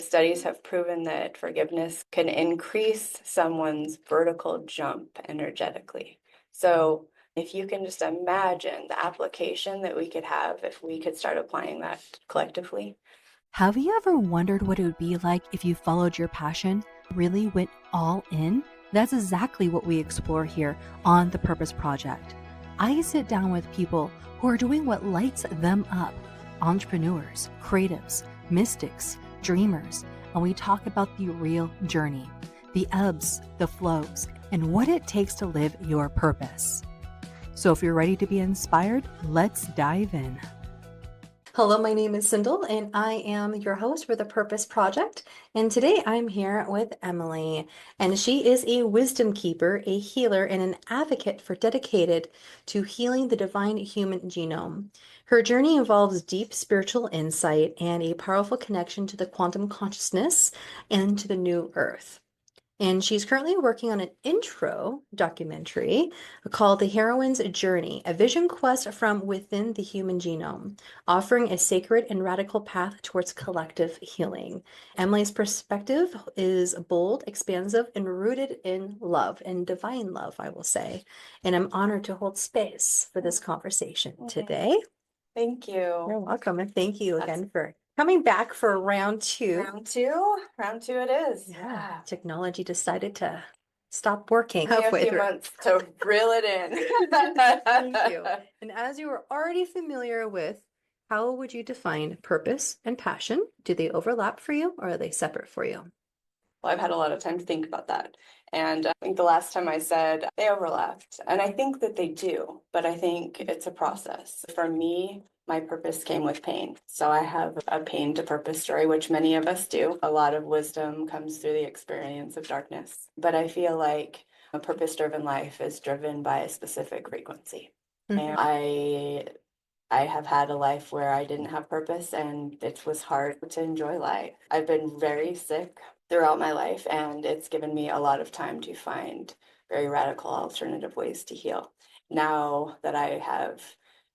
Studies have proven that forgiveness can increase someone's vertical jump energetically. So if you can just imagine the application that we could have if we could start applying that collectively. Have you ever wondered what it would be like if you followed your passion, really went all in? That's exactly what we explore here on The Purpose Project. I sit down with people who are doing what lights them up, entrepreneurs, creatives, mystics, dreamers, and we talk about the real journey, the ebbs, the flows, and what it takes to live your purpose. So if you're ready to be inspired, let's dive in. Hello, my name is Cyndal, and I am your host for The Purpose Project. And today I'm here with Emily, and she is a wisdom keeper, a healer, and an advocate dedicated to healing the divine human genome. Her journey involves deep spiritual insight and a powerful connection to the quantum consciousness and to the new earth. And she's currently working on an intro documentary called The Heroine's Journey, a vision quest from within the human genome, offering a sacred and radical path towards collective healing. Emily's perspective is bold, expansive, and rooted in love, and divine love, I will say. And I'm honored to hold space for this conversation today. Thank you. You're welcome, and thank you again for coming back for round two. Round two it is. Yeah, technology decided to stop working Only a halfway few through. months to reel it in. Thank you. And as you were already familiar with, how would you define purpose and passion? Do they overlap for you or are they separate for you? Well, I've had a lot of time to think about that. And I think the last time I said they overlapped, and I think that they do, but I think it's a process. For me, my purpose came with pain. So I have a pain to purpose story, which many of us do. A lot of wisdom comes through the experience of darkness. But I feel like a purpose-driven life is driven by a specific frequency. And I have had a life where I didn't have purpose and it was hard to enjoy life. I've been very sick throughout my life, and it's given me a lot of time to find very radical alternative ways to heal. Now that I have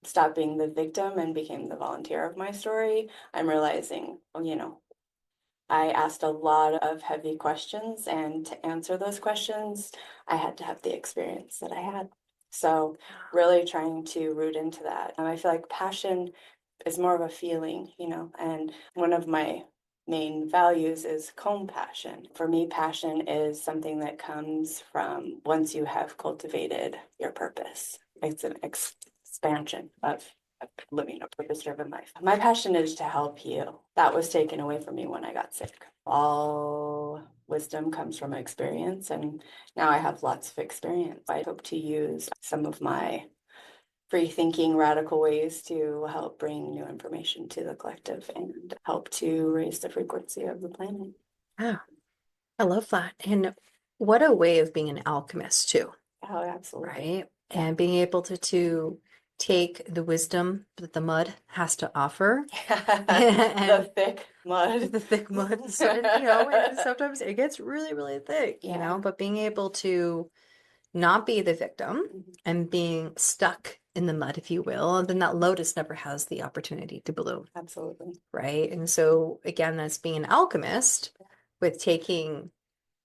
stopped being the victim and became the volunteer of my story, I'm realizing, I asked a lot of heavy questions, and to answer those questions, I had to have the experience that I had. So really trying to root into that. And I feel like passion is more of a feeling, and one of my main values is compassion. For me, passion is something that comes from once you have cultivated your purpose. It's an expansion of living a purpose-driven life. My passion is to help heal. That was taken away from me when I got sick. All wisdom comes from experience, and now I have lots of experience. I hope to use some of my free thinking, radical ways to help bring new information to the collective and help to raise the frequency of the planet. Yeah, I love that. And what a way of being an alchemist too, Oh, absolutely. right? And being able to take the wisdom that the mud has to offer The and thick mud. the thick mud. So, and sometimes it gets really, really thick, but being able to not be the victim and being stuck in the mud, if you will, and then that lotus never has the opportunity to bloom. Absolutely. Right. And so again, that's being an alchemist with taking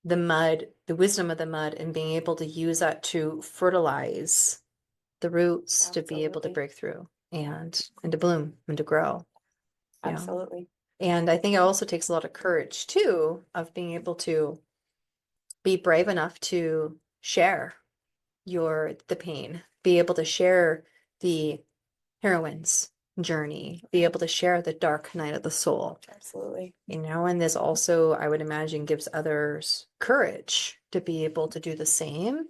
the mud, the wisdom of the mud, and being able to use that to fertilize the roots to be able to break through and to bloom and to grow. Absolutely. And I think it also takes a lot of courage too, of being able to be brave enough to share the pain, be able to share the heroine's journey, be able to share the dark night of the soul. Absolutely. And this also, I would imagine, gives others courage to be able to do the same.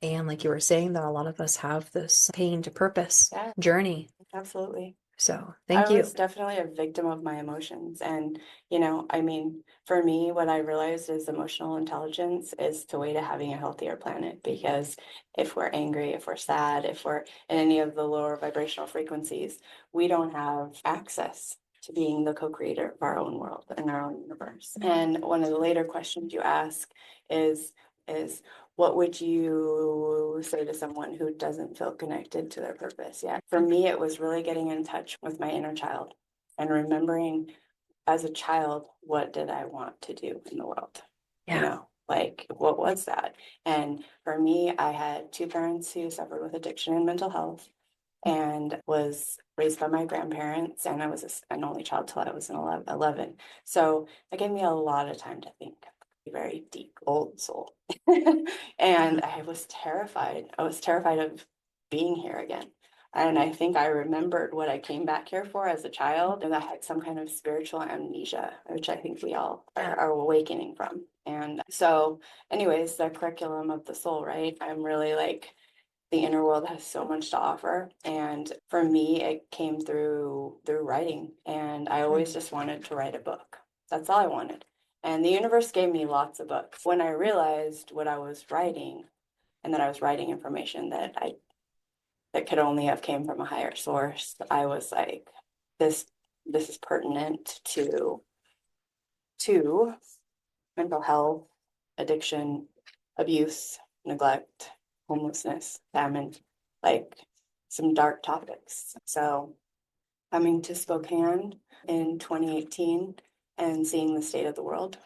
And like you were saying, that a lot of us have this pain to purpose journey. Absolutely. So thank you. I was definitely a victim of my emotions. And, for me, what I realized is emotional intelligence is the way to having a healthier planet. Because if we're angry, if we're sad, if we're in any of the lower vibrational frequencies, we don't have access to being the co-creator of our own world and our own universe. And one of the later questions you ask is what would you say to someone who doesn't feel connected to their purpose? Yeah. For me, it was really getting in touch with my inner child and remembering as a child, what did I want to do in the world? You Yeah. know, like what was that? And for me, I had two parents who suffered with addiction and mental health and was raised by my grandparents. And I was an only child till I was 11. So that gave me a lot of time to think. Very deep, old soul. And I was terrified. I was terrified of being here again. And I think I remembered what I came back here for as a child, and I had some kind of spiritual amnesia, which I think we all are awakening from. And so, anyways, the curriculum of the soul, right? I'm really like, the inner world has so much to offer. And for me, it came through writing. And I always just wanted to write a book. That's all I wanted. And the universe gave me lots of books. When I realized what I was writing and that I was writing information that could only have came from a higher source, I was like, this this is pertinent to mental health, addiction, abuse, neglect, homelessness, famine, like some dark topics. So coming to Spokane in 2018 and seeing the state of the world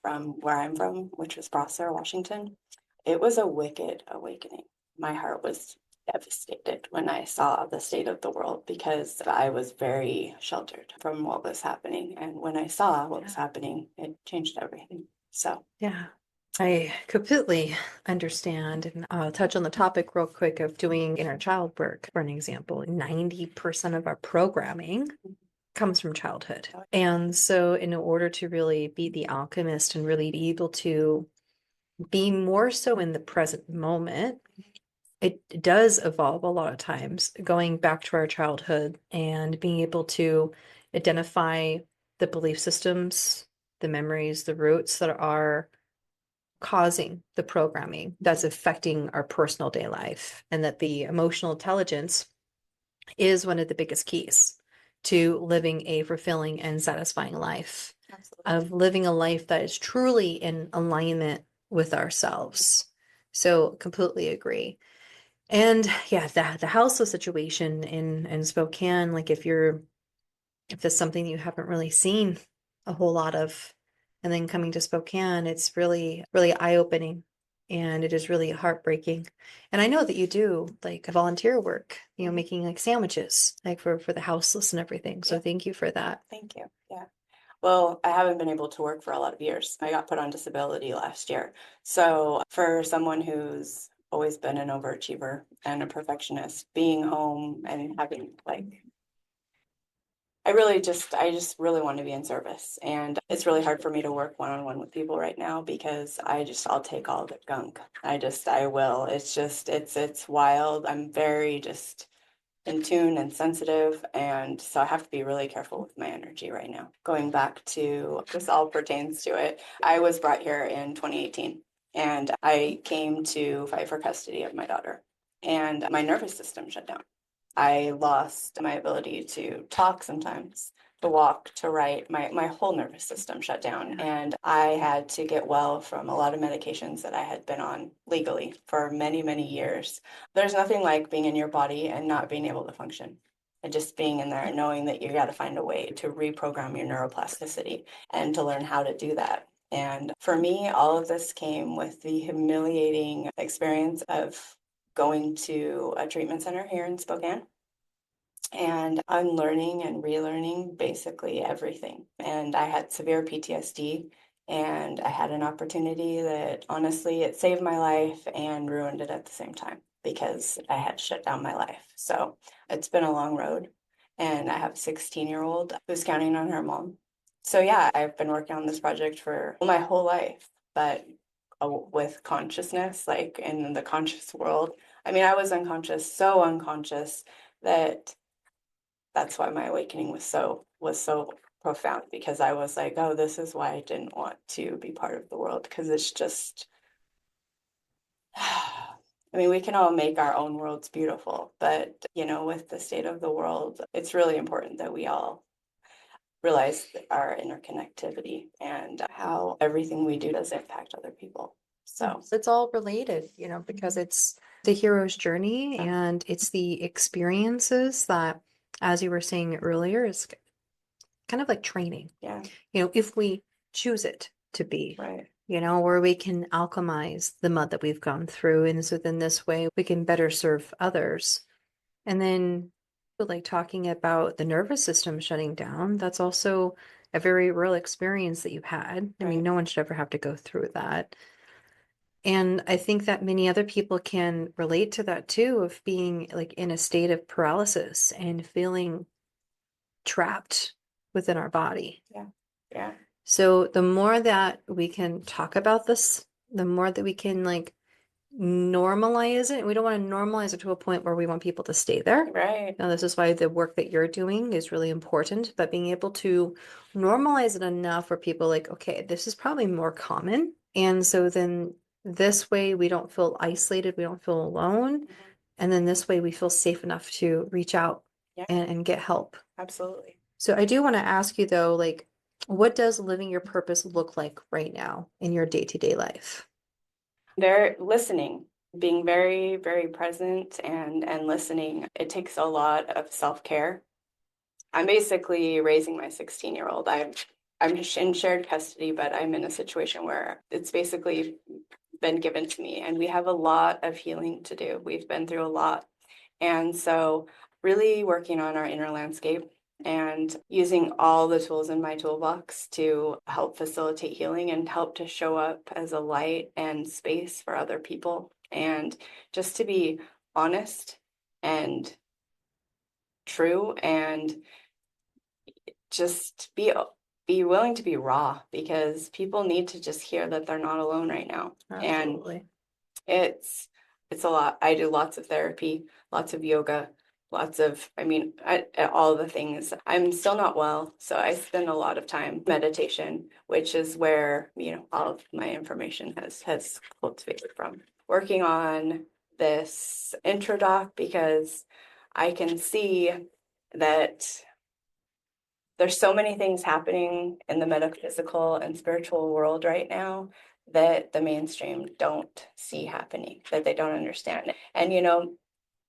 from where I'm from, which was Prosser, Washington, it was a wicked awakening. My heart was devastated when I saw the state of the world because I was very sheltered from what was happening. And when I saw what was happening, it changed everything. So, Yeah, I completely understand. And I'll touch on the topic real quick of doing inner child work. For an example, 90% of our programming comes from childhood. And so, in order to really be the alchemist and really be able to be more so in the present moment, it does evolve a lot of times, going back to our childhood and being able to identify the belief systems, the memories, the roots that are causing the programming that's affecting our personal day life, and that the emotional intelligence is one of the biggest keys to living a fulfilling and satisfying life, absolutely. of living a life that is truly in alignment with ourselves. So completely agree. And yeah, the houseless situation in Spokane, like if there's something you haven't really seen a whole lot of, and then coming to Spokane, it's really, really eye-opening, and it is really heartbreaking. And I know that you do like volunteer work, making like sandwiches, like for the houseless and everything. So Yeah. thank you for that. Thank you. Yeah. Well, I haven't been able to work for a lot of years. I got put on disability last year. So for someone who's always been an overachiever and a perfectionist, being home and having like I just really want to be in service. And it's really hard for me to work one-on-one with people right now because I'll take all the gunk. I will. It's wild. I'm very just in tune and sensitive. And so I have to be really careful with my energy right now. Going back to this all pertains to it. I was brought here in 2018 and I came to fight for custody of my daughter. And my nervous system shut down. I lost my ability to talk sometimes, to walk, to write. My whole nervous system shut down. And I had to get well from a lot of medications that I had been on legally for many, many years. There's nothing like being in your body and not being able to function. And just being in there and knowing that you got to find a way to reprogram your neuroplasticity and to learn how to do that. And for me, all of this came with the humiliating experience of going to a treatment center here in Spokane and unlearning and relearning basically everything. And I had severe PTSD, and I had an opportunity that honestly, it saved my life and ruined it at the same time because I had shut down my life. So it's been a long road. And I have a 16-year-old who's counting on her mom. So yeah, I've been working on this project for my whole life, but with consciousness, like in the conscious world. I mean, I was unconscious, so unconscious that that's why my awakening was so profound, because I was like, oh, this is why I didn't want to be part of the world, because it's just I mean, we can all make our own worlds beautiful, but with the state of the world, it's really important that we all realize our interconnectivity and how everything we do does impact other people. So It's all related, because it's the hero's journey, and it's the experiences that, as you were saying earlier, is kind of like training, Yeah, if we choose it to be, right. where we can alchemize the mud that we've gone through. And so then this way we can better serve others. And then like talking about the nervous system shutting down, that's also a very real experience that you had. I mean, Right. no one should ever have to go through that. And I think that many other people can relate to that too, of being like in a state of paralysis and feeling trapped within our body. Yeah. Yeah. So the more that we can talk about this, the more that we can like normalize it. We don't want to normalize it to a point where we want people to stay there. Right. Now, this is why the work that you're doing is really important, but being able to normalize it enough where people like, okay, this is probably more common. And so then this way we don't feel isolated, we don't feel alone. Mhm. And then this way we feel safe enough to reach out Yeah, and get help. absolutely. So I do want to ask you though, like, what does living your purpose look like right now in your day-to-day life? They're listening, being very, very present and listening. It takes a lot of self-care. I'm basically raising my 16-year-old. I'm just in shared custody, but I'm in a situation where it's basically been given to me, and we have a lot of healing to do. We've been through a lot. And so really working on our inner landscape and using all the tools in my toolbox to help facilitate healing and help to show up as a light and space for other people, and just to be honest and true, and just be willing to be raw, because people need to just hear that they're not alone right now. And Absolutely. it's a lot. I do lots of therapy, lots of yoga, lots of, all the things. I'm still not well, so I spend a lot of time meditation, which is where, all of my information has cultivated from. Working on this introdoc, because I can see that there's so many things happening in the metaphysical and spiritual world right now that the mainstream don't see happening, that they don't understand. And,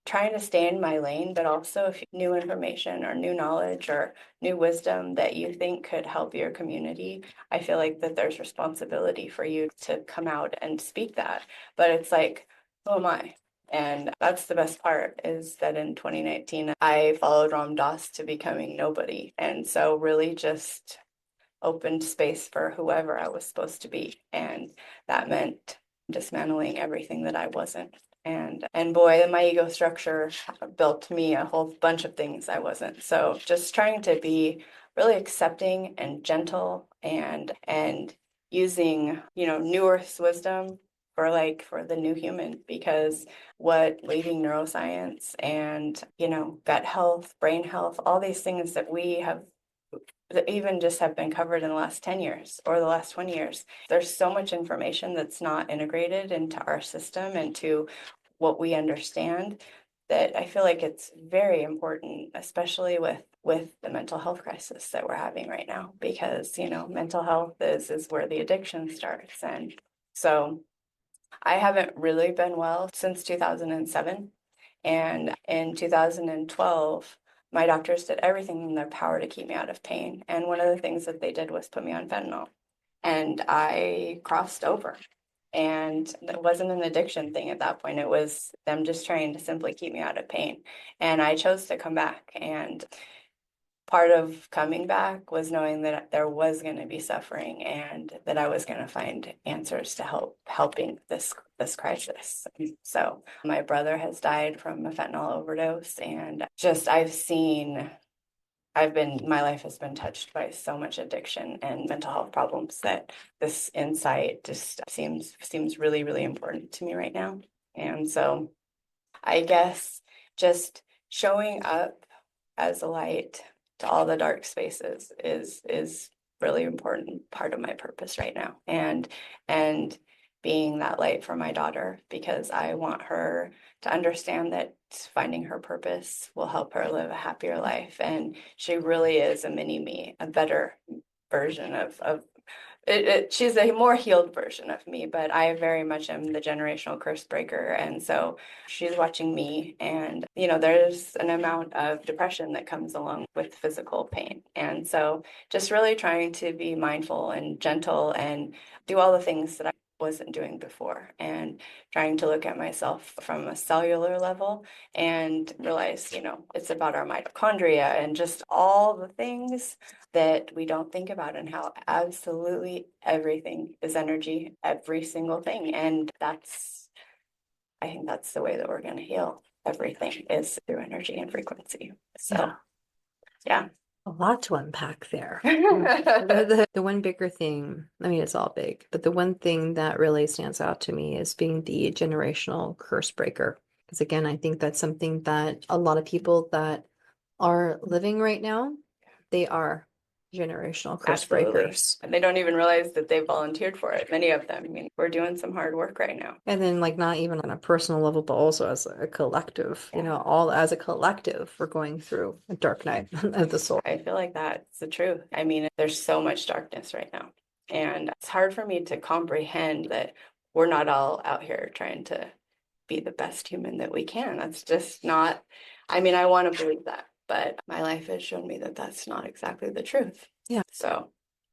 trying to stay in my lane, but also if new information or new knowledge or new wisdom that you think could help your community, I feel like that there's responsibility for you to come out and speak that. But it's like, who am I? And that's the best part, is that in 2019, I followed Ram Dass to becoming nobody. And so really just opened space for whoever I was supposed to be. And that meant dismantling everything that I wasn't. And boy, my ego structure built me a whole bunch of things I wasn't. So just trying to be really accepting and gentle, and using, New Earth's wisdom for the new human, because what leading neuroscience and, gut health, brain health, all these things that we have, that even just have been covered in the last 10 years or the last 20 years. There's so much information that's not integrated into our system and to what we understand, that I feel like it's very important, especially with the mental health crisis that we're having right now, because, mental health is where the addiction starts. And so I haven't really been well since 2007. And in 2012, my doctors did everything in their power to keep me out of pain. And one of the things that they did was put me on fentanyl. And I crossed over. And it wasn't an addiction thing at that point. It was them just trying to simply keep me out of pain. And I chose to come back. And part of coming back was knowing that there was going to be suffering, and that I was going to find answers to helping this crisis. So my brother has died from a fentanyl overdose, and just my life has been touched by so much addiction and mental health problems, that this insight just seems really, really important to me right now. And so I guess just showing up as a light to all the dark spaces is really important part of my purpose right now. And being that light for my daughter, because I want her to understand that finding her purpose will help her live a happier life. And she really is a mini me, a better version of she's a more healed version of me, but I very much am the generational curse breaker. And so she's watching me, and, there's an amount of depression that comes along with physical pain. And so just really trying to be mindful and gentle and do all the things that I wasn't doing before, and trying to look at myself from a cellular level and realize, it's about our mitochondria and just all the things that we don't think about, and how absolutely everything is energy, every single thing. And I think that's the way that we're going to heal. Everything is through energy and frequency. So, yeah. A lot to unpack there. The one bigger thing, I mean, it's all big, but the one thing that really stands out to me is being the generational curse breaker. Because again, I think that's something that a lot of people that are living right now, they are generational curse Absolutely. breakers. And they don't even realize that they volunteered for it. Many of them. I mean, we're doing some hard work right now. And then like not even on a personal level, but also as a collective, all as a collective, we're going through a dark night of the soul. I feel like that's the truth. I mean, there's so much darkness right now. And it's hard for me to comprehend that we're not all out here trying to be the best human that we can. That's just not, I mean, I want to believe that, but my life has shown me that that's not exactly the truth. Yeah. So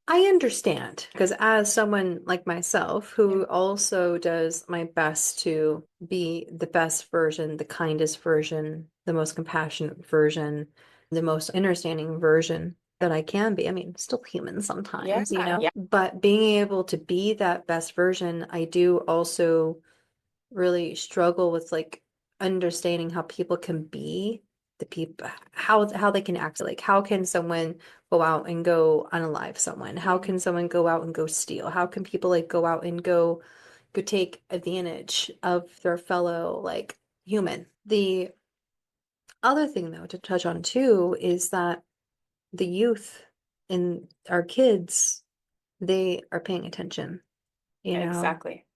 I understand, because as someone like myself who also does my best to be the best version, the kindest version, the most compassionate version, the most understanding version that I can be. I mean, still human sometimes, but being able to be that best version, I do also really struggle with like understanding how people can be the people, how they can act. Like, how can someone go out and go unalive someone? How can someone go out and go steal? How can people like go out and go take advantage of their fellow like human? The other thing though to touch on too is that the youth and our kids, they are paying attention, exactly.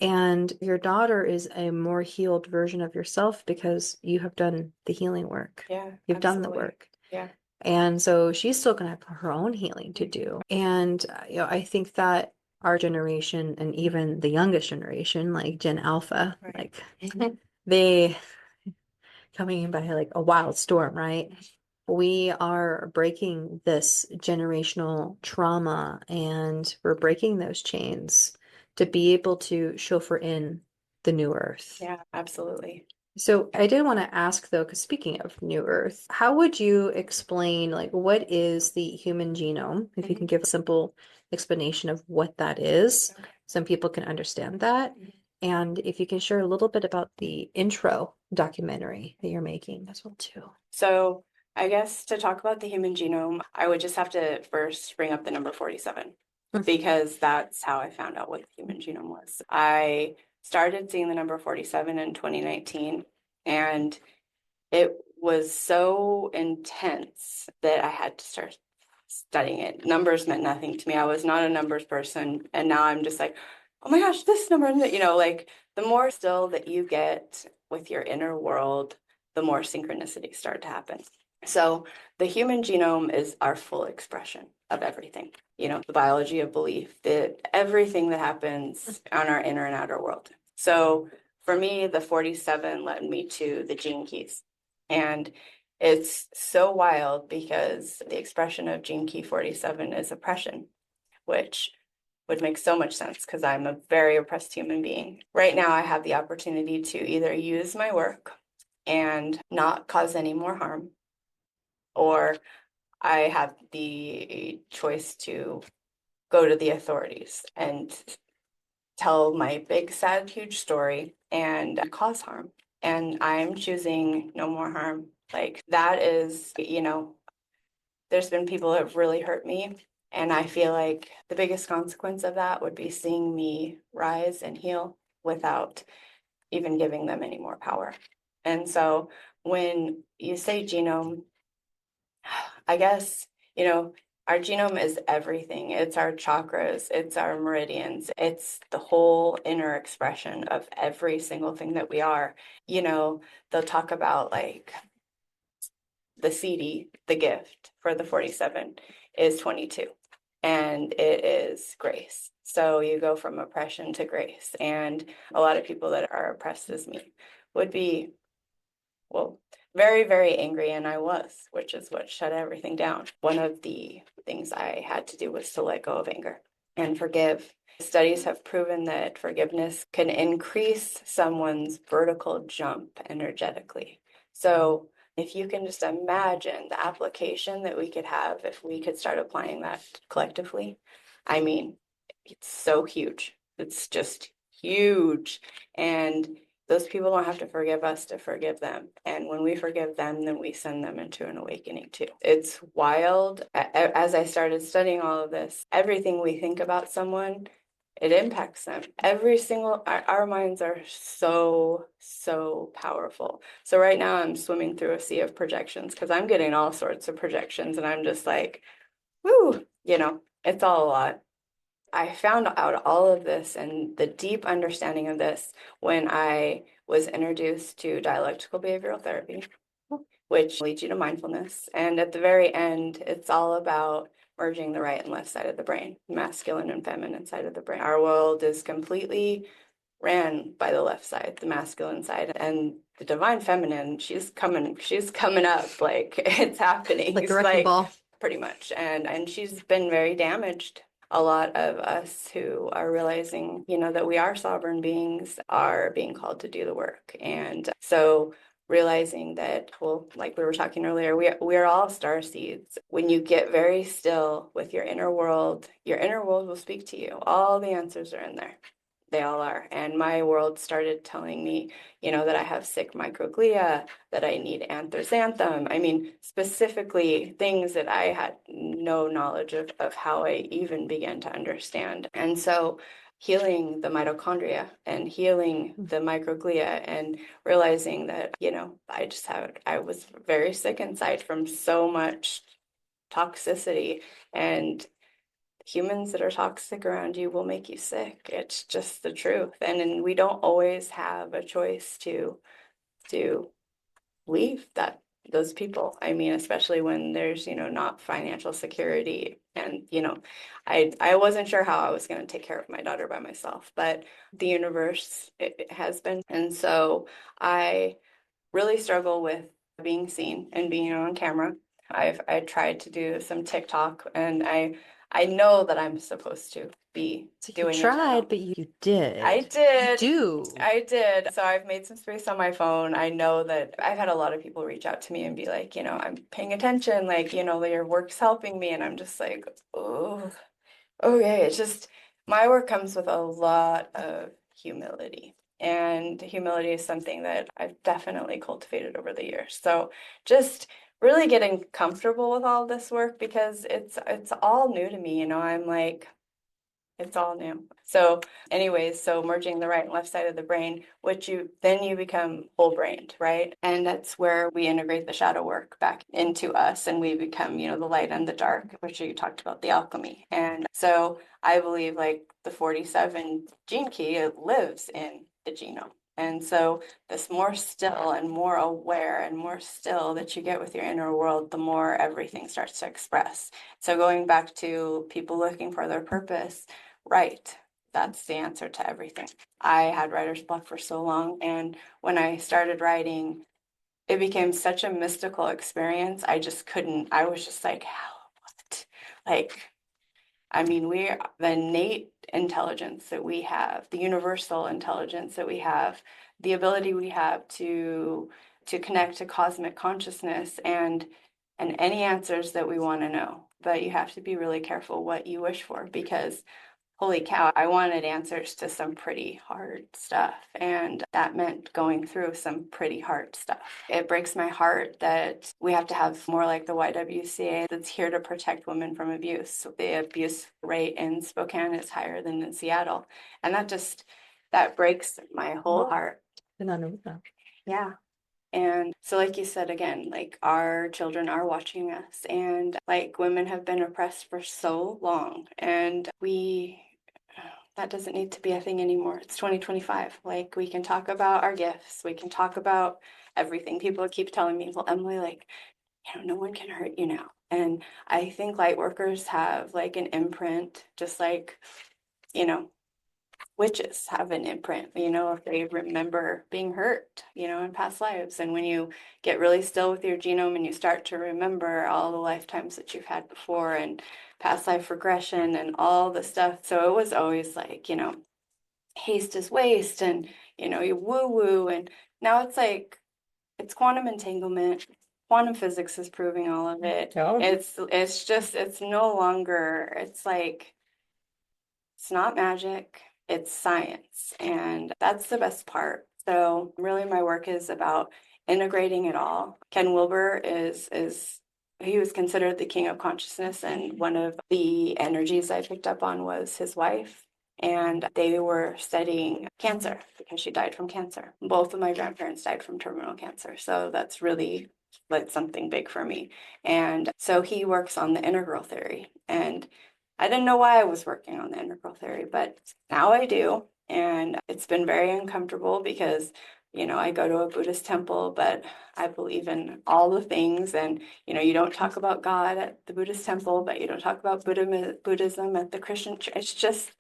And your daughter is a more healed version of yourself because you have done the healing work. Yeah. You've done the work. Yeah. And so she's still going to have her own healing to do. And, I think that our generation and even the youngest generation, like Gen Alpha, like they coming in by like a wild storm, right? We are breaking this generational trauma and we're breaking those chains to be able to chauffeur in the new earth. Yeah, absolutely. So I did want to ask though, because speaking of new earth, how would you explain like what is the human genome? If you can give a simple explanation of what that is, some people can understand that. And if you can share a little bit about the intro documentary that you're making as well too. So I guess to talk about the human genome, I would just have to first bring up the number 47, because that's how I found out what the human genome was. I started seeing the number 47 in 2019, and it was so intense that I had to start studying it. Numbers meant nothing to me. I was not a numbers person, and now I'm just like, oh my gosh, this number, like the more still that you get with your inner world, the more synchronicities start to happen. So the human genome is our full expression of everything, the biology of belief, that everything that happens on our inner and outer world. So for me, the 47 led me to the gene keys. And it's so wild because the expression of gene key 47 is oppression, which would make so much sense because I'm a very oppressed human being. Right now, I have the opportunity to either use my work and not cause any more harm, or I have the choice to go to the authorities and tell my big, sad, huge story and cause harm. And I'm choosing no more harm. Like that is, there's been people that have really hurt me. And I feel like the biggest consequence of that would be seeing me rise and heal without even giving them any more power. And so when you say genome, I guess, our genome is everything. It's our chakras, it's our meridians, it's the whole inner expression of every single thing that we are. They'll talk about like the CD, the gift for the 47 is 22. and it is grace. So you go from oppression to grace. And a lot of people that are oppressed as me would be, well, very, very angry, and I was, which is what shut everything down. One of the things I had to do was to let go of anger and forgive. Studies have proven that forgiveness can increase someone's vertical jump energetically. So if you can just imagine the application that we could have if we could start applying that collectively, I mean, it's so huge. It's just huge. And those people don't have to forgive us to forgive them. And when we forgive them, then we send them into an awakening too. It's wild. As I started studying all of this, everything we think about someone, it impacts them. Every single, our minds are so, so powerful. So right now I'm swimming through a sea of projections because I'm getting all sorts of projections and I'm just like, whoo, it's all a lot. I found out all of this and the deep understanding of this when I was introduced to dialectical behavioral therapy, which leads you to mindfulness. And at the very end, it's all about merging the right and left side of the brain, masculine and feminine side of the brain. Our world is completely ran by the left side, the masculine side, and the divine feminine, she's coming up, like it's happening. Like a It's wrecking ball. pretty much. And she's been very damaged. A lot of us who are realizing, that we are sovereign beings are being called to do the work. And so realizing that, well, like we were talking earlier, we're all star seeds. When you get very still with your inner world will speak to you. All the answers are in there. They all are. And my world started telling me, that I have sick microglia, that I need anthraxanthem. I mean, specifically things that I had no knowledge of how I even began to understand. And so healing the mitochondria and healing the microglia and realizing that, I was very sick inside from so much toxicity, and humans that are toxic around you will make you sick. It's just the truth. And we don't always have a choice to leave those people. I mean, especially when there's, not financial security. And, I wasn't sure how I was going to take care of my daughter by myself, but the universe, it has been. And so I really struggle with being seen and being on camera. I tried to do some TikTok, and I know that I'm supposed to be So doing you it now. tried, but you did. I did. You do. I did. So I've made some space on my phone. I know that I've had a lot of people reach out to me and be like, I'm paying attention, like, your work's helping me. And I'm just like, oh, okay. It's just my work comes with a lot of humility. And humility is something that I've definitely cultivated over the years. So just really getting comfortable with all this work because it's all new to me. I'm like, it's all new. So anyways, so merging the right and left side of the brain, which you become whole brained, right? And that's where we integrate the shadow work back into us and we become, the light and the dark, which you talked about the alchemy. And so I believe like the 47 gene key, it lives in the genome. And so this more still and more aware and more still that you get with your inner world, the more everything starts to express. So going back to people looking for their purpose, right. That's the answer to everything. I had writer's block for so long, and when I started writing, it became such a mystical experience. I just couldn't, I was just like, how, what? Like, I mean, the innate intelligence that we have, the universal intelligence that we have, the ability we have to connect to cosmic consciousness and any answers that we want to know. But you have to be really careful what you wish for because holy cow, I wanted answers to some pretty hard stuff. And that meant going through some pretty hard stuff. It breaks my heart that we have to have more like the YWCA that's here to protect women from abuse. So the abuse rate in Spokane is higher than in Seattle. And that breaks my whole heart. Yeah. And so, like you said, again, like our children are watching us and like women have been oppressed for so long and that doesn't need to be a thing anymore. It's 2025. Like we can talk about our gifts. We can talk about everything. People keep telling me, well, Emily, like, no one can hurt you now. And I think light workers have like an imprint, just like, you know, witches have an imprint, if they remember being hurt, in past lives. And when you get really still with your genome and you start to remember all the lifetimes that you've had before and past life regression and all the stuff. So it was always like, haste is waste and, you woo woo. And now it's like, it's quantum entanglement. Quantum physics is proving all of it. Oh. It's no longer, it's like, it's not magic, it's science, and that's the best part. So really my work is about integrating it all. Ken Wilber is he was considered the king of consciousness, and one of the energies I picked up on was his wife. And they were studying cancer because she died from cancer. Both of my grandparents died from terminal cancer. So that's really like something big for me. And so he works on the integral theory. And I didn't know why I was working on the integral theory, but now I do. And it's been very uncomfortable because, I go to a Buddhist temple, but I believe in all the things. And, you don't talk about God at the Buddhist temple, but you don't talk about Buddhism at the Christian church. It's just,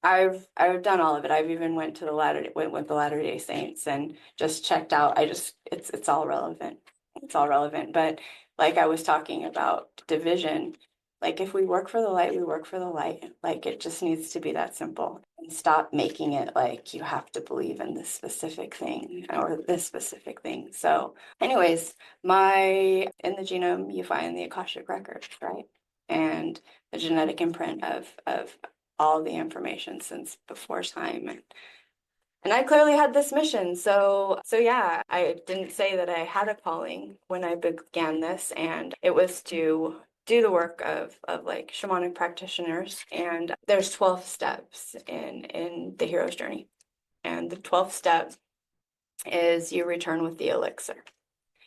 I've done all of it. I've even went with the Latter-day Saints and just checked out. It's all relevant. It's all relevant. But like I was talking about division, like if we work for the light, we work for the light. Like it just needs to be that simple. And stop making it like you have to believe in this specific thing or this specific thing. So anyways, in the genome you find the Akashic records, right? And the genetic imprint of all the information since before time. And I clearly had this mission. So yeah, I didn't say that I had a calling when I began this, and it was to do the work of like shamanic practitioners. And there's 12 steps in the hero's journey. And the 12th step is you return with the elixir.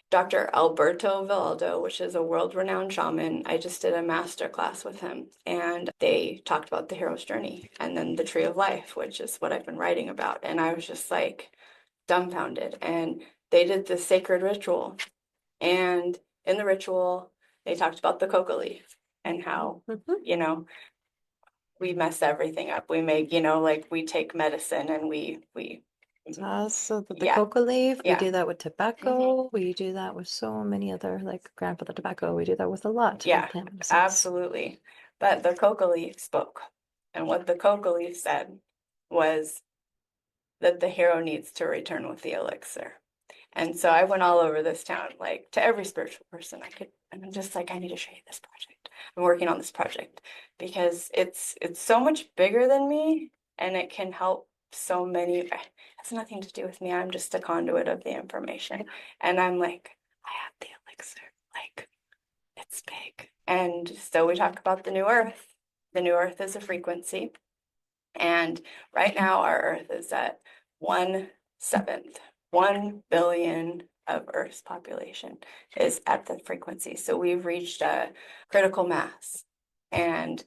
Dr. Alberto Villaldo, which is a world-renowned shaman, I just did a master class with him, and they talked about the hero's journey and then the tree of life, which is what I've been writing about. And I was just like dumbfounded. And they did this sacred ritual. And in the ritual, they talked about the coca leaf and how, we mess everything up. We make, like we take medicine and we So the yeah, coca leaf, we yeah. do that with tobacco. We do that with so many other, like grandfather tobacco. We do that with a lot Yeah, of plant medicines. absolutely. But the coca leaf spoke. And what the coca leaf said was that the hero needs to return with the elixir. And so I went all over this town, like to every spiritual person I could, and I'm just like, I need to show you this project. I'm working on this project because it's so much bigger than me, and it can help so many. It has nothing to do with me. I'm just a conduit of the information. And I'm like, I have the elixir. Like, it's big. And so we talk about the new earth. The new earth is a frequency. And right now our earth is at 1/7. 1 billion of Earth's population is at the frequency. So we've reached a critical mass, and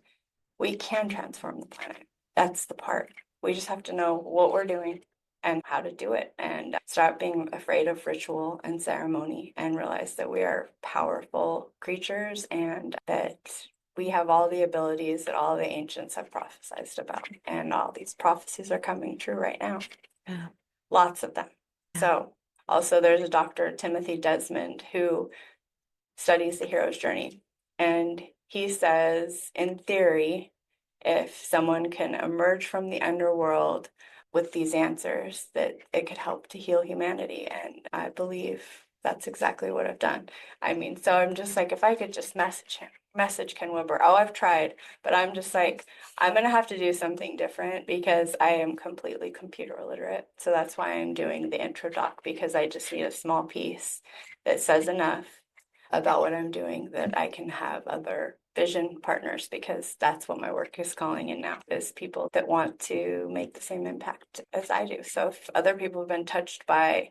we can transform the planet. That's the part. We just have to know what we're doing and how to do it, and stop being afraid of ritual and ceremony, and realize that we are powerful creatures and that we have all the abilities that all the ancients have prophesized about. And all these prophecies are coming true right now. Yeah. Lots of them. So also there's a Dr. Timothy Desmond who studies the hero's journey. And he says, in theory, if someone can emerge from the underworld with these answers, that it could help to heal humanity. And I believe that's exactly what I've done. I mean, so I'm just like, if I could just message Ken Wilber. Oh, I've tried, but I'm just like, I'm going to have to do something different because I am completely computer illiterate. So that's why I'm doing the intro doc, because I just need a small piece that says enough about what I'm doing that I can have other vision partners, because that's what my work is calling in now, is people that want to make the same impact as I do. So if other people have been touched by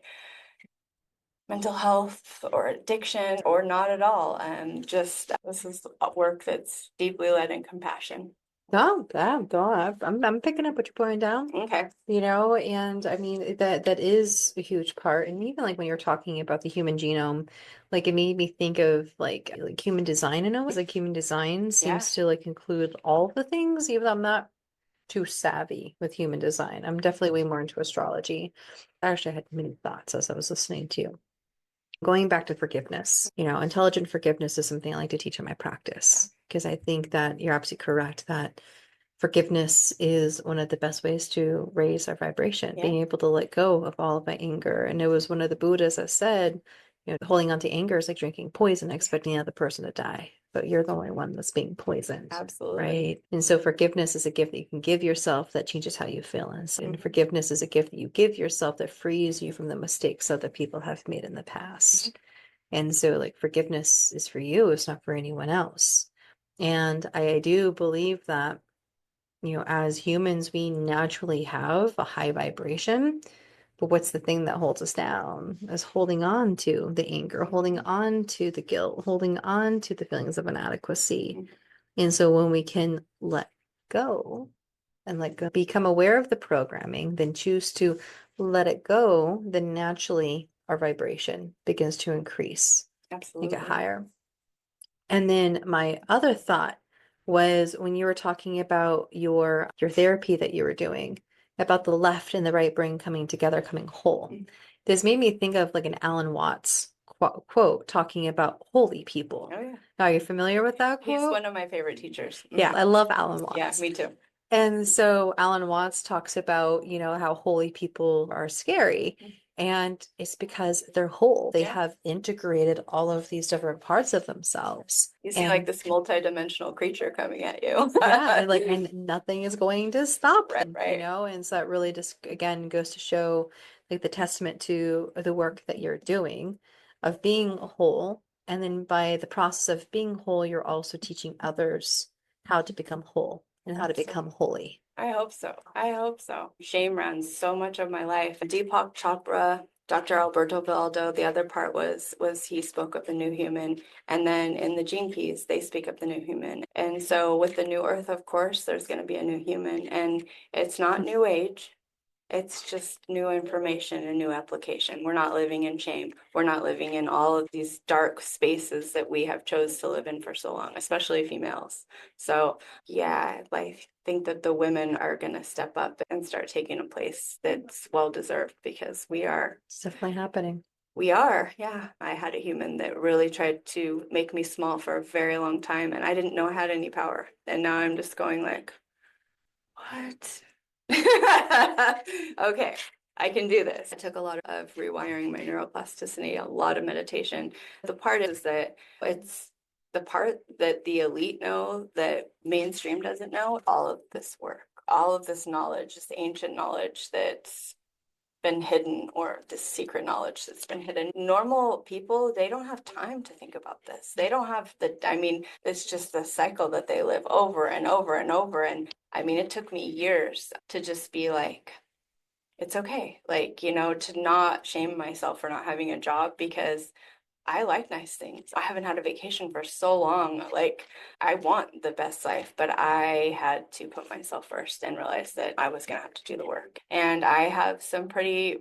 mental health or addiction or not at all, just this is a work that's deeply led in compassion. No, I'm picking up what you're putting down. Okay. And I mean that is a huge part. And even like when you're talking about the human genome, like it made me think of like human design in a way. Like human design Yeah. seems to like include all the things, even though I'm not too savvy with human design. I'm definitely way more into astrology. Actually, I had many thoughts as I was listening to you. Going back to forgiveness, intelligent forgiveness is something I like to teach in my practice because I think that you're absolutely correct that forgiveness is one of the best ways to raise our vibration, Yeah. being able to let go of all of my anger. And it was one of the Buddhas that said, holding on to anger is like drinking poison, expecting the other person to die, but you're the only one that's being poisoned. Absolutely. Right. And so forgiveness is a gift that you can give yourself that changes how you feel. And forgiveness is a gift that you give yourself that frees you from the mistakes other people have made in the past. And so, like, forgiveness is for you, it's not for anyone else. And I do believe that, as humans, we naturally have a high vibration. But what's the thing that holds us down? Is holding on to the anger, holding on to the guilt, holding on to the feelings of inadequacy. And so when we can let go and become aware of the programming, then choose to let it go, then naturally our vibration begins to increase. You get Absolutely. higher. And then my other thought was when you were talking about your therapy that you were doing, about the left and the right brain coming together, coming whole. This made me think of like an Alan Watts quote talking about holy people. Oh, yeah. Are you familiar with that He's quote? one of my favorite teachers. Yeah, I love Alan Watts. Yeah, me too. And so Alan Watts talks about, how holy people are scary. And it's because they're whole. They have integrated all of these different parts of themselves. You see like this multi-dimensional creature coming at you. Yeah, and nothing is going to stop them, Right. And so that really just again goes to show like the testament to the work that you're doing of being whole. And then by the process of being whole, you're also teaching others how to become whole and how to become holy. I hope so. I hope so. Shame runs so much of my life. Deepak Chopra, Dr. Alberto Villoldo, the other part was he spoke of the new human. And then in the Gene Keys, they speak of the new human. And so with the new earth, of course, there's going to be a new human. And it's not new age. It's just new information and new application. We're not living in shame. We're not living in all of these dark spaces that we have chose to live in for so long, especially females. So yeah, I think that the women are going to step up and start taking a place that's well deserved because we are. It's definitely happening. We are, yeah. I had a human that really tried to make me small for a very long time, and I didn't know I had any power. And now I'm just going like, what? Okay, I can do this. I took a lot of rewiring my neuroplasticity, a lot of meditation. The part is that it's the part that the elite know that mainstream doesn't know. All of this work, all of this knowledge, this ancient knowledge that's been hidden, or this secret knowledge that's been hidden. Normal people, they don't have time to think about this. They don't have it's just the cycle that they live over and over and over. And I mean, it took me years to just be like, it's okay. To not shame myself for not having a job because I like nice things. I haven't had a vacation for so long. I want the best life, but I had to put myself first and realize that I was going to have to do the work. And I have some pretty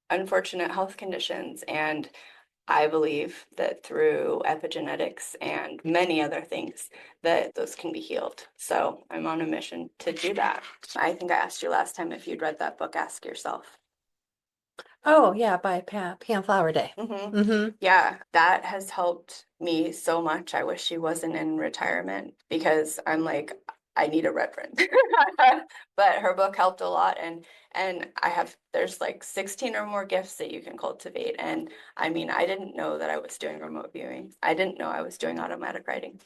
unfortunate health conditions. And I believe that through epigenetics and many other things, that those can be healed. So I'm on a mission to do that. I think I asked you last time if you'd read that book, Ask Yourself. Oh, yeah, by Pam Flower Day. Yeah, that has helped me so much. I wish she wasn't in retirement because I'm like, I need a reverend. But her book helped a lot, and there's like 16 or more gifts that you can cultivate. And I mean, I didn't know that I was doing remote viewing. I didn't know I was doing automatic writing.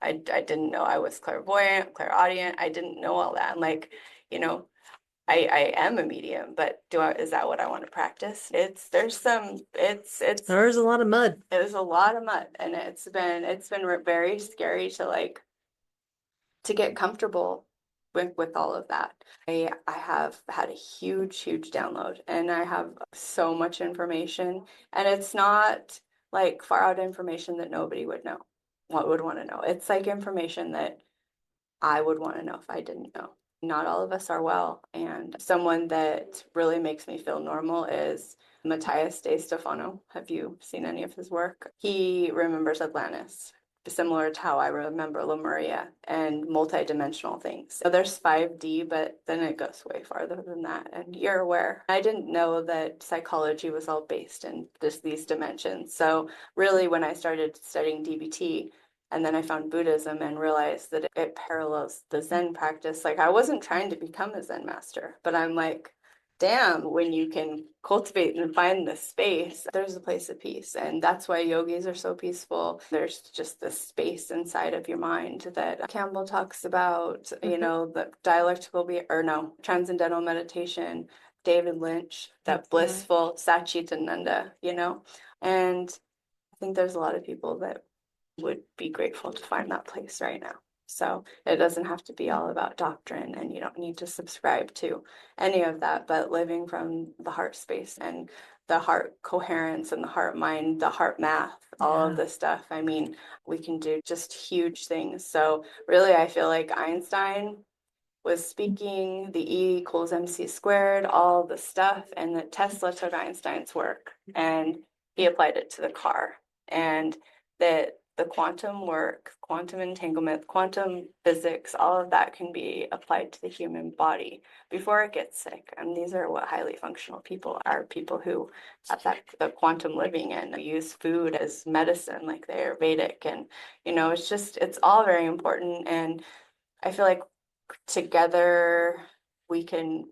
I didn't know I was clairvoyant, clairaudient. I didn't know all that. And you know, I am a medium, but is that what I want to practice? There's a lot of mud. There's a lot of mud, and it's been very scary to get comfortable with all of that. I have had a huge download, and I have so much information, and it's not like far out information that nobody would know, what would want to know. It's like information that I would want to know if I didn't know. Not all of us are well. And someone that really makes me feel normal is Matthias De Stefano. Have you seen any of his work? He remembers Atlantis, similar to how I remember Lemuria and multidimensional things. So there's 5D, but then it goes way farther than that. And you're aware. I didn't know that psychology was all based in just these dimensions. So really, when I started studying DBT, and then I found Buddhism and realized that it parallels the Zen practice. Like, I wasn't trying to become a Zen master, but I'm like, damn, when you can cultivate and find the space, there's a place of peace. And that's why yogis are so peaceful. There's just this space inside of your mind that Campbell talks about, you know, the dialectical, or no, transcendental meditation, David Lynch, that blissful Satchitananda, you know? And I think there's a lot of people that would be grateful to find that place right now. So it doesn't have to be all about doctrine, and you don't need to subscribe to any of that, but living from the heart space and the heart coherence and the heart mind, the heart math, all of this stuff. I mean, we can do just huge things. So really, I feel like Einstein was speaking the E equals MC squared, all the stuff, and that Tesla took Einstein's work and he applied it to the car. And that the quantum work, quantum entanglement, quantum physics, all of that can be applied to the human body before it gets sick. And these are what highly functional people are, people who affect the quantum living and use food as medicine, like the Ayurvedic. And, you know, it's all very important. And I feel like together we can,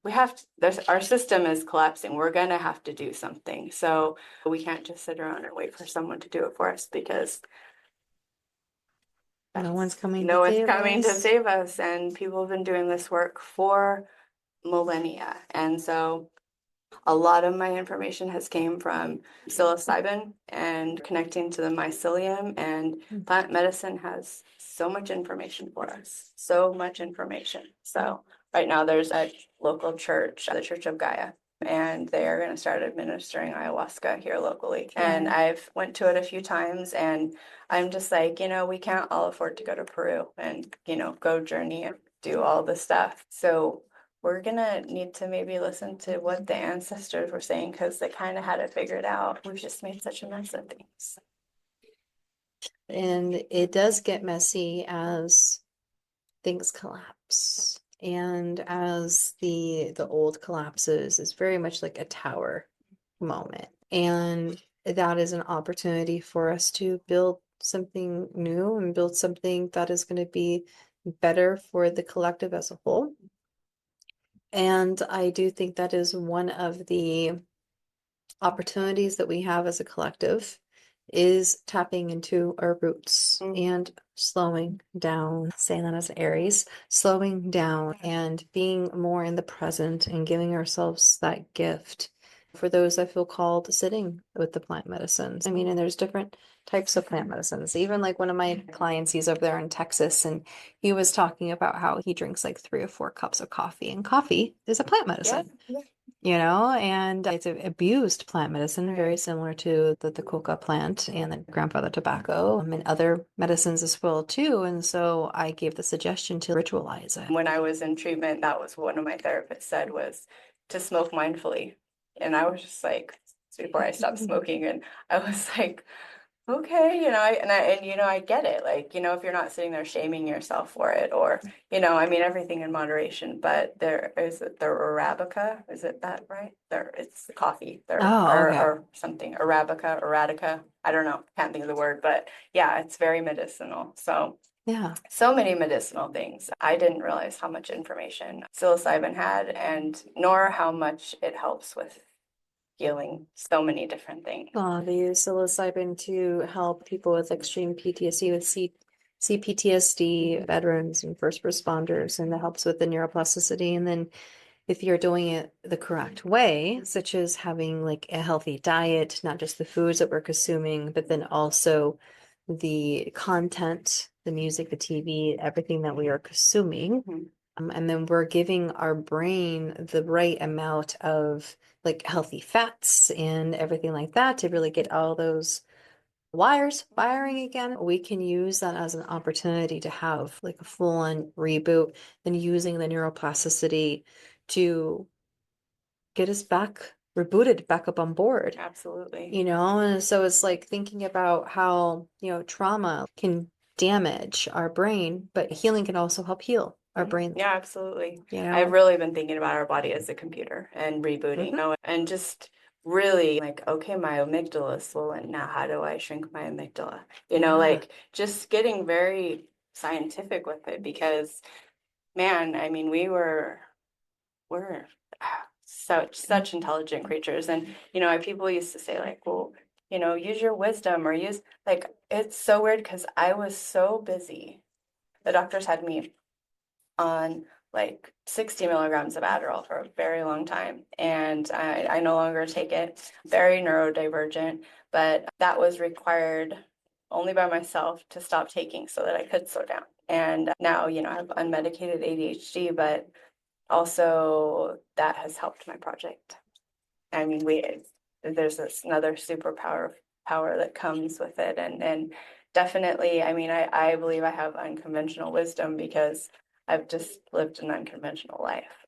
we have to, our system is collapsing. We're going to have to do something. So we can't just sit around and wait for someone to do it for us, because no one's coming to save us. And people have been doing this work for millennia. And so a lot of my information has came from psilocybin and connecting to the mycelium, and plant medicine has so much information for us, so much information. So right now there's a local church, the Church of Gaia, and they are going to start administering ayahuasca here locally. And I've went to it a few times, and I'm just like, you know, we can't all afford to go to Peru and, you know, go journey and do all the stuff. So we're gonna need to maybe listen to what the ancestors were saying, because they kind of had it figured out. We've just made such a mess of things. And it does get messy as things collapse. And as the old collapses, it's very much like a tower moment. And that is an opportunity for us to build something new and build something that is going to be better for the collective as a whole. And I do think that is one of the opportunities that we have as a collective, is tapping into our roots and slowing down, saying that as Aries, slowing down and being more in the present and giving ourselves that gift. For those that feel called, sitting with the plant medicines. I mean, and there's different types of plant medicines. Even like one of my clients, he's over there in Texas, and he was talking about how he drinks like 3 or 4 cups of coffee, and coffee is a plant medicine. You know, and it's an abused plant medicine, very similar to the coca plant and the grandfather tobacco, and other medicines as well too. And so I gave the suggestion to ritualize it. When I was in treatment, that was one of my therapists said, was to smoke mindfully. And I was just like, before I stopped smoking, and I was like, okay, you know, I get it. Like, you know, if you're not sitting there shaming yourself for it, or, you know, I mean, everything in moderation, but there is the Arabica, is it that right? It's the coffee there, or something, Arabica, I don't know, can't think of the word, but yeah, it's very medicinal. So yeah, so many medicinal things. I didn't realize how much information psilocybin had, and nor how much it helps with healing so many different things. They use psilocybin to help people with extreme PTSD, with CPTSD, veterans and first responders, and it helps with the neuroplasticity. And then if you're doing it the correct way, such as having like a healthy diet, not just the foods that we're consuming, but then also the content, the music, the TV, everything that we are consuming. And then we're giving our brain the right amount of like healthy fats and everything like that to really get all those wires firing again, we can use that as an opportunity to have like a full-on reboot and using the neuroplasticity to get us back rebooted back up on board. Absolutely. And so it's like thinking about how, trauma can damage our brain, but healing can also help heal our brain. Yeah, absolutely. You I've know? really been thinking about our body as a computer and rebooting, and just really like, okay, my amygdala is swollen. Now, how do I shrink my amygdala? Like just getting very scientific with it because, man, I mean, we're such intelligent creatures. And, people used to say like, well, use your wisdom or use like, it's so weird because I was so busy. The doctors had me on like 60 milligrams of Adderall for a very long time. And I no longer take it, very neurodivergent, but that was required only by myself to stop taking so that I could slow down. And now, I have unmedicated ADHD, but also that has helped my project. I mean, there's another power that comes with it. And definitely, I mean, I believe I have unconventional wisdom because I've just lived an unconventional life.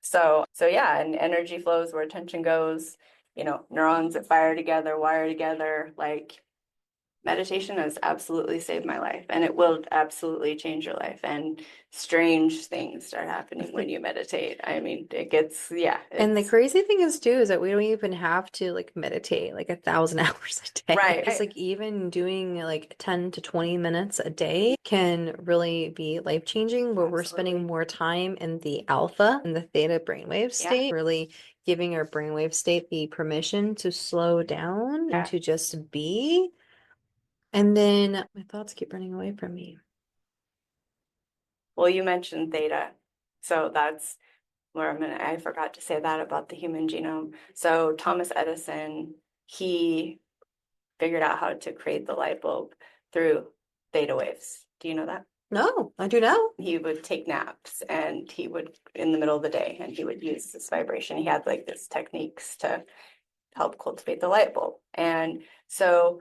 So yeah, and energy flows where attention goes, neurons that fire together, wire together, like meditation has absolutely saved my life and it will absolutely change your life. And strange things start happening when you meditate. I mean, it gets, yeah. And the crazy thing is too, is that we don't even have to like meditate like 1,000 hours a day. Right. It's like even doing like 10 to 20 minutes a day can really be life-changing where we're spending more time in the alpha and the theta brainwave state, really giving our brainwave state the permission to slow down and to just be. And then my thoughts keep running away from me. Well, you mentioned theta. So that's where I forgot to say that about the human genome. So Thomas Edison, he figured out how to create the light bulb through theta waves. Do you know that? No, I do know. He would take naps and he would, in the middle of the day, and he would use this vibration. He had like this techniques to help cultivate the light bulb. And so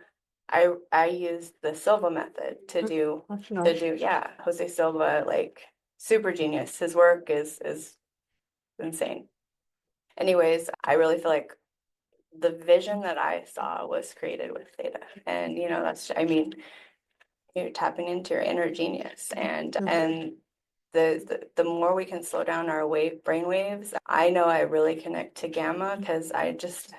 I used the Silva method to do, Jose Silva, like super genius. His work is insane. Anyways, I really feel like the vision that I saw was created with theta. And I mean, you're tapping into your inner genius and the more we can slow down our brain waves, I know I really connect to gamma because I'm just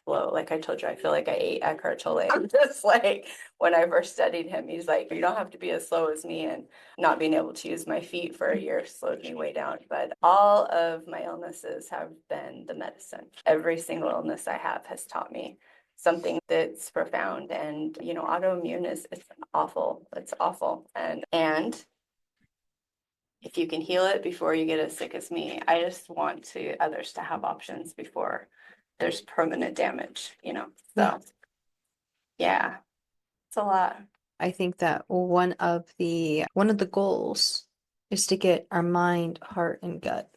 slow. Like I told you, I feel like I ate Eckhart Tolle. I'm just like when I first studied him, he's like, you don't have to be as slow as me, and not being able to use my feet for a year slowed me way down. But all of my illnesses have been the medicine. Every single illness I have has taught me something that's profound. And autoimmune it's awful. It's awful. And if you can heal it before you get as sick as me, I just want others to have options before there's permanent damage, So yeah, it's a lot. I think that one of the goals is to get our mind, heart, and gut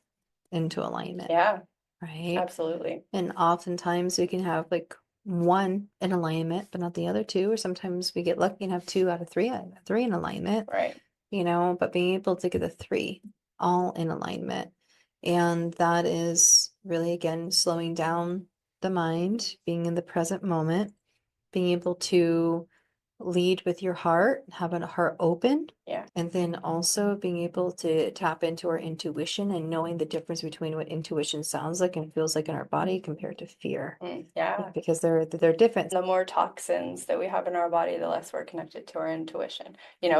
into alignment. Yeah, right? Absolutely. And oftentimes we can have like one in alignment, but not the other two, or sometimes we get lucky and have 2 out of 3 in alignment. Right. But being able to get the 3 all in alignment. And that is really, again, slowing down the mind, being in the present moment, being able to lead with your heart, have a heart open. Yeah. And then also being able to tap into our intuition and knowing the difference between what intuition sounds like and feels like in our body compared to fear. Yeah. Because they're different. The more toxins that we have in our body, the less we're connected to our intuition.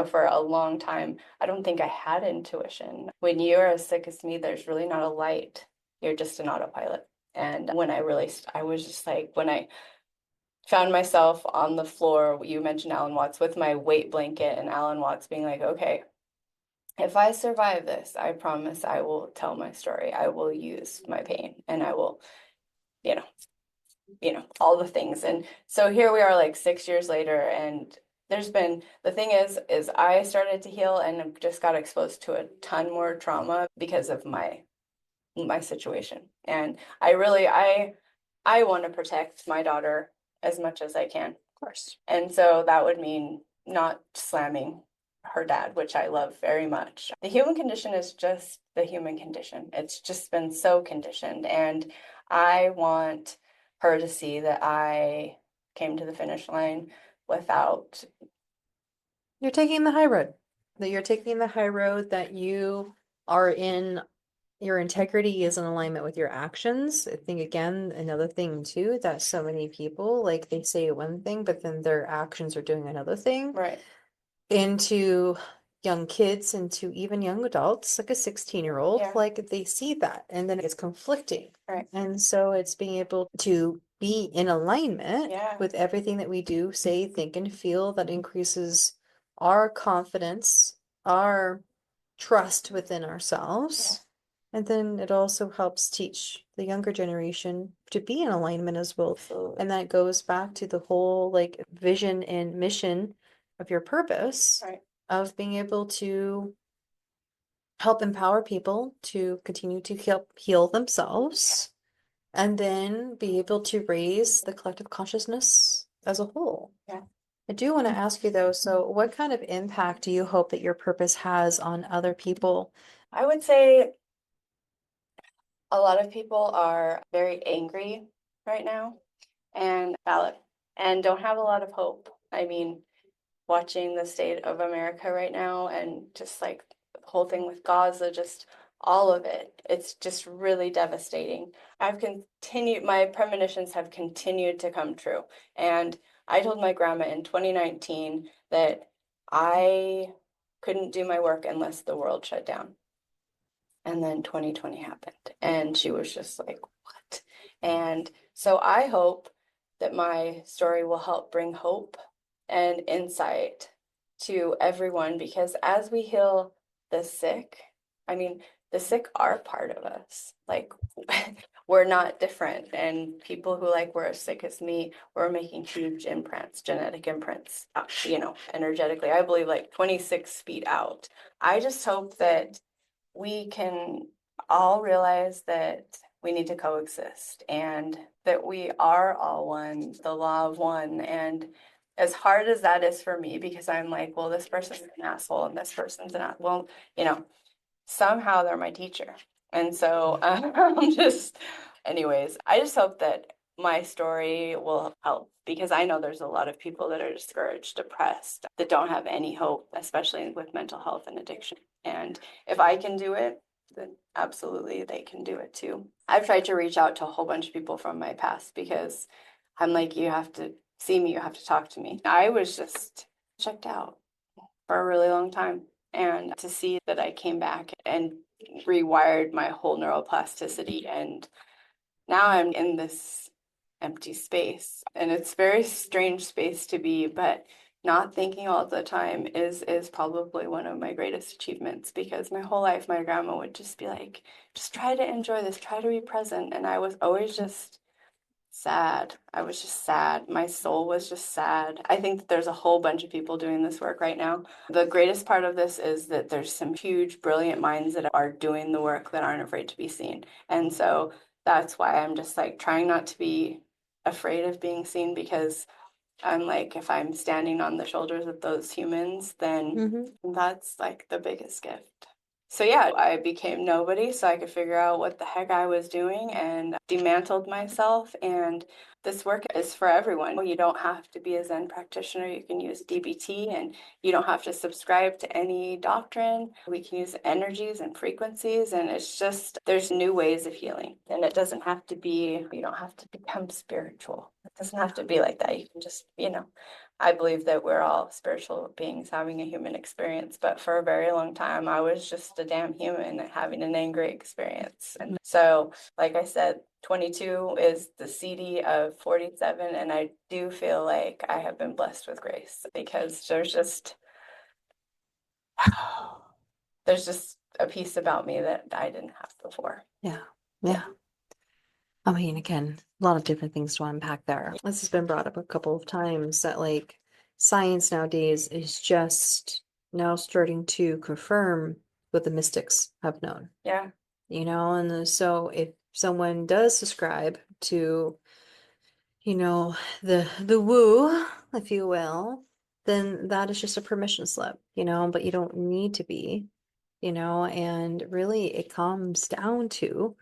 For a long time, I don't think I had intuition. When you're as sick as me, there's really not a light. You're just an autopilot. And when I was just like, when I found myself on the floor, you mentioned Alan Watts, with my weight blanket, and Alan Watts being like, okay, if I survive this, I promise I will tell my story. I will use my pain and I will, all the things. And so here we are like 6 years later, and the thing is I started to heal and just got exposed to a ton more trauma because of my situation. And I want to protect my daughter as much as I can. Of course. And so that would mean not slamming her dad, which I love very much. The human condition is just the human condition. It's just been so conditioned. And I want her to see that I came to the finish line without. You're taking the high road. That you're taking the high road, that you are in your integrity is in alignment with your actions. I think again, another thing too, that so many people like they say one thing, but then their actions are doing another thing. Right. Into young kids, into even young adults, like a 16-year-old, Yeah. like they see that and then it's conflicting. Right. And so it's being able to be in alignment Yeah. with everything that we do, say, think, and feel that increases our confidence, our trust within ourselves. And then it also helps teach the younger generation to be in alignment as well. Absolutely. And that goes back to the whole like vision and mission of your purpose Right. of being able to help empower people to continue to help heal themselves and then be able to raise the collective consciousness as a whole. Yeah. I do want to ask you though, so what kind of impact do you hope that your purpose has on other people? I would say a lot of people are very angry right now and valid and don't have a lot of hope. I mean, watching the state of America right now and just like the whole thing with Gaza, just all of it, it's just really devastating. My premonitions have continued to come true. And I told my grandma in 2019 that I couldn't do my work unless the world shut down. And then 2020 happened, and she was just like, what? And so I hope that my story will help bring hope and insight to everyone, because as we heal the sick, I mean, the sick are part of us. Like, we're not different. And people who like were as sick as me were making huge imprints, genetic imprints, energetically. I believe like 26 feet out. I just hope that we can all realize that we need to coexist and that we are all one, the law of one. And as hard as that is for me, because I'm like, well, this person's an asshole and this person's an asshole. Well, somehow they're my teacher. And so anyways, I just hope that my story will help, because I know there's a lot of people that are discouraged, depressed, that don't have any hope, especially with mental health and addiction. And if I can do it, then absolutely they can do it too. I've tried to reach out to a whole bunch of people from my past, because I'm like, you have to see me, you have to talk to me. I was just checked out for a really long time. And to see that I came back and rewired my whole neuroplasticity, and now I'm in this empty space, and it's a very strange space to be, but not thinking all the time is probably one of my greatest achievements, because my whole life my grandma would just be like, just try to enjoy this, try to be present, and I was always just sad. I was just sad. My soul was just sad. I think that there's a whole bunch of people doing this work right now. The greatest part of this is that there's some huge, brilliant minds that are doing the work that aren't afraid to be seen. And so that's why I'm just like trying not to be afraid of being seen, because I'm like, if I'm standing on the shoulders of those humans, then that's like the biggest gift. So yeah, I became nobody so I could figure out what the heck I was doing, and dismantled myself. And this work is for everyone. You don't have to be a Zen practitioner. You can use DBT, and you don't have to subscribe to any doctrine. We can use energies and frequencies, and it's just, there's new ways of healing. And it doesn't have to be, you don't have to become spiritual. It doesn't have to be like that. You can just, I believe that we're all spiritual beings having a human experience, but for a very long time, I was just a damn human having an angry experience. And so, like I said, 22 is the CD of 47, and I do feel like I have been blessed with grace, because there's just a piece about me that I didn't have before. Yeah. I mean, again, a lot of different things to unpack there. This has been brought up a couple of times that like science nowadays is just now starting to confirm what the mystics have known. Yeah. And so if someone does subscribe to, the woo, if you will, then that is just a permission slip, but you don't need to be, and really it comes down to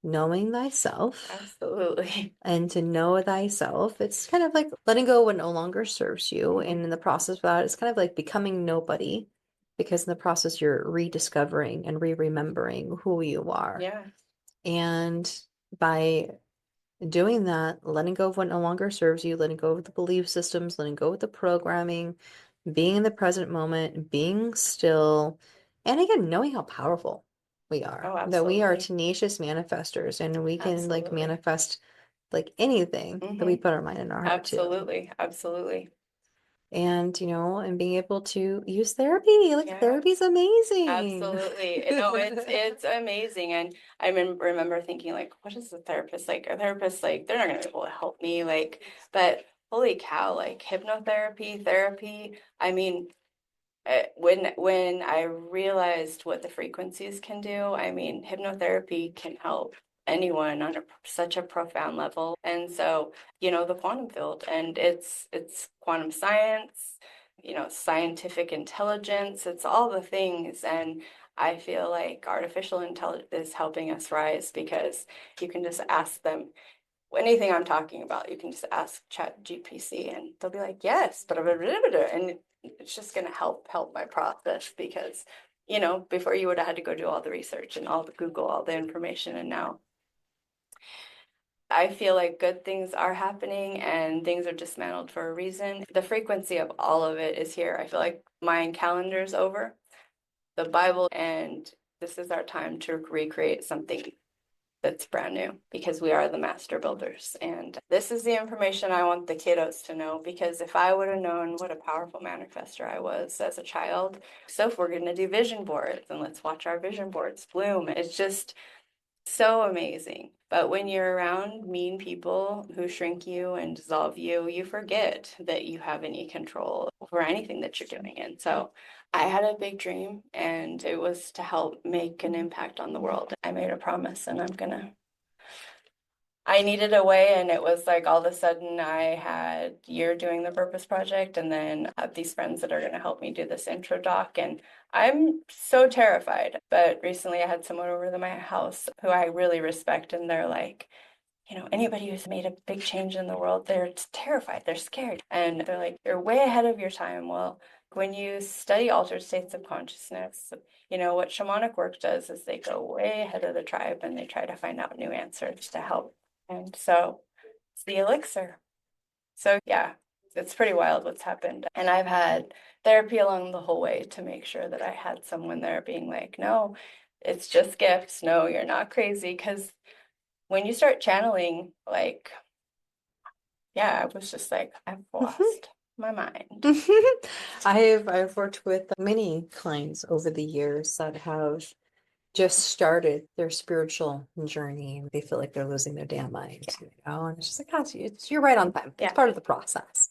knowing thyself. Absolutely. And to know thyself, it's kind of like letting go what no longer serves you. And in the process of that, it's kind of like becoming nobody, because in the process, you're rediscovering and re-remembering who you are. Yeah. And by doing that, letting go of what no longer serves you, letting go of the belief systems, letting go of the programming, being in the present moment, being still, and again, knowing how powerful we are, Oh, that we are absolutely. tenacious manifestors, and we can like Absolutely. manifest like anything that we put our mind and our heart to. Absolutely. Absolutely. And, and being able to use therapy, like Yeah. therapy's amazing. Absolutely. No, it's amazing. And I remember thinking like, what is a therapist like? A therapist, like, they're not gonna be able to help me. Like, but holy cow, like hypnotherapy, therapy. I mean, when I realized what the frequencies can do, I mean, hypnotherapy can help anyone on such a profound level. And so, the quantum field, and it's quantum science, scientific intelligence, it's all the things. And I feel like artificial intelligence is helping us rise, because you can just ask them anything I'm talking about. You can just ask Chat GPC and they'll be like, yes, but and it's just going to help my process, because before you would have had to go do all the research and all the Google, all the information, and now I feel like good things are happening and things are dismantled for a reason. The frequency of all of it is here. I feel like Mayan calendar's over, the Bible, and this is our time to recreate something that's brand new, because we are the master builders. And this is the information I want the kiddos to know, because if I would have known what a powerful manifester I was as a child. So if we're going to do vision boards, and let's watch our vision boards bloom, it's just so amazing. But when you're around mean people who shrink you and dissolve you, you forget that you have any control over anything that you're doing. And so I had a big dream, and it was to help make an impact on the world. I made a promise, and I needed a way, and it was like all of a sudden I had you're doing the Purpose Project, and then I have these friends that are going to help me do this intro doc, and I'm so terrified. But recently I had someone over to my house who I really respect, and they're like, anybody who's made a big change in the world, they're terrified, they're scared. And they're like, you're way ahead of your time. Well, when you study altered states of consciousness, what shamanic work does is they go way ahead of the tribe and they try to find out new answers to help. And so it's the elixir. So yeah, it's pretty wild what's happened. And I've had therapy along the whole way to make sure that I had someone there being like, no, it's just gifts. No, you're not crazy. Because when you start channeling, like, yeah, I was just like, I've lost my mind. I've worked with many clients over the years that have just started their spiritual journey. They feel like they're losing their damn mind, and it's just like, gosh, you're right on time. It's part of the process.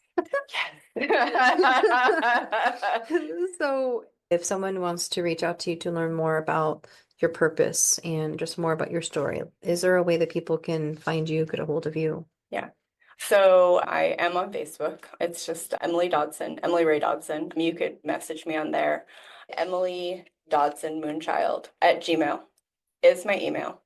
So if someone wants to reach out to you to learn more about your purpose and just more about your story, is there a way that people can find you, get a hold of you? Yeah. So I am on Facebook. It's just Emily Dodson, Emily Ray Dodson. You could message me on there. Emily Dodson Moonchild at Gmail is my email.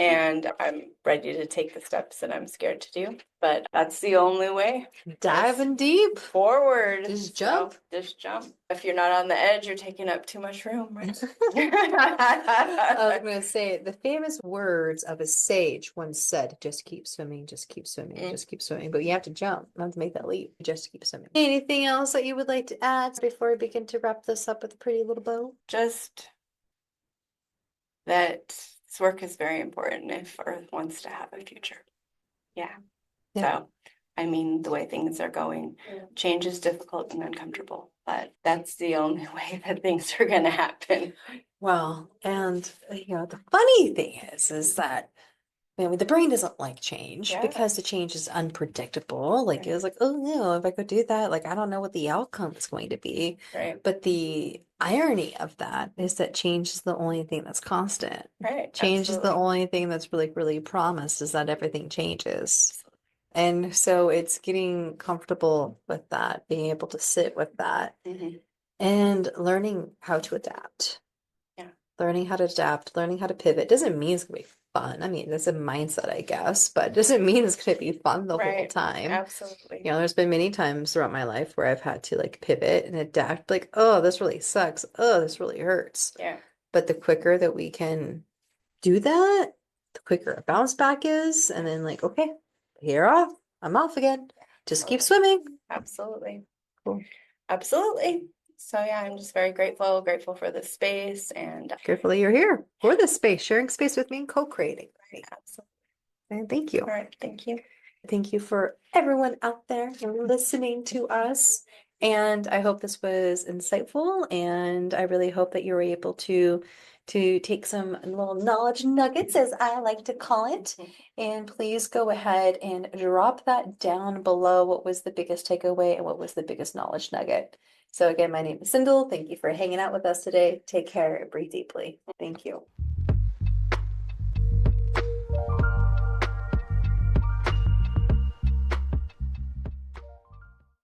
And I'm ready to take the steps that I'm scared to do. But that's the only way. Diving deep. Forward. Just jump. So, just jump. If you're not on the edge, you're taking up too much room, right? I was going to say the famous words of a sage once said, just keep swimming, just keep swimming, just keep swimming. But you have to jump, not to make that leap, just keep swimming. Anything else that you would like to add before we begin to wrap this up with a pretty little bow? Just that this work is very important if Earth wants to have a future. Yeah. So, I mean, the way things are going, change is difficult and uncomfortable, but that's the only way that things are going to happen. Well, and the funny thing is that the brain doesn't like change because the change is unpredictable. Like it's like, oh no, if I go do that, like I don't know what the outcome is going to be. Right. But the irony of that is that change is the only thing that's constant. Right. Change is the Absolutely. only thing that's really, really promised, is that everything changes. And so it's getting comfortable with that, being able to sit with that Mhm. and learning how to adapt. Yeah. Learning how to adapt, learning how to pivot doesn't mean it's gonna be fun. I mean, that's a mindset, I guess, but it doesn't mean it's gonna be fun the whole Right. time. Absolutely. You know, there's been many times throughout my life where I've had to like pivot and adapt, like, oh, this really sucks. Oh, this really hurts. Yeah. But the quicker that we can do that, the quicker a bounce back is. And then, like, okay, you're off. I'm off again. Just keep swimming. Absolutely. Cool. Absolutely. So yeah, I'm just very grateful for this space and Grateful that you're here for this space, sharing space with me and co-creating. absolutely. And thank you. All right. Thank you. Thank you for everyone out there listening to us. And I hope this was insightful. And I really hope that you were able to take some little knowledge nuggets, as I like to call it. And please go ahead and drop that down below. What was the biggest takeaway and what was the biggest knowledge nugget? So again, my name is Cyndal. Thank you for hanging out with us today. Take care. Breathe deeply. Thank you.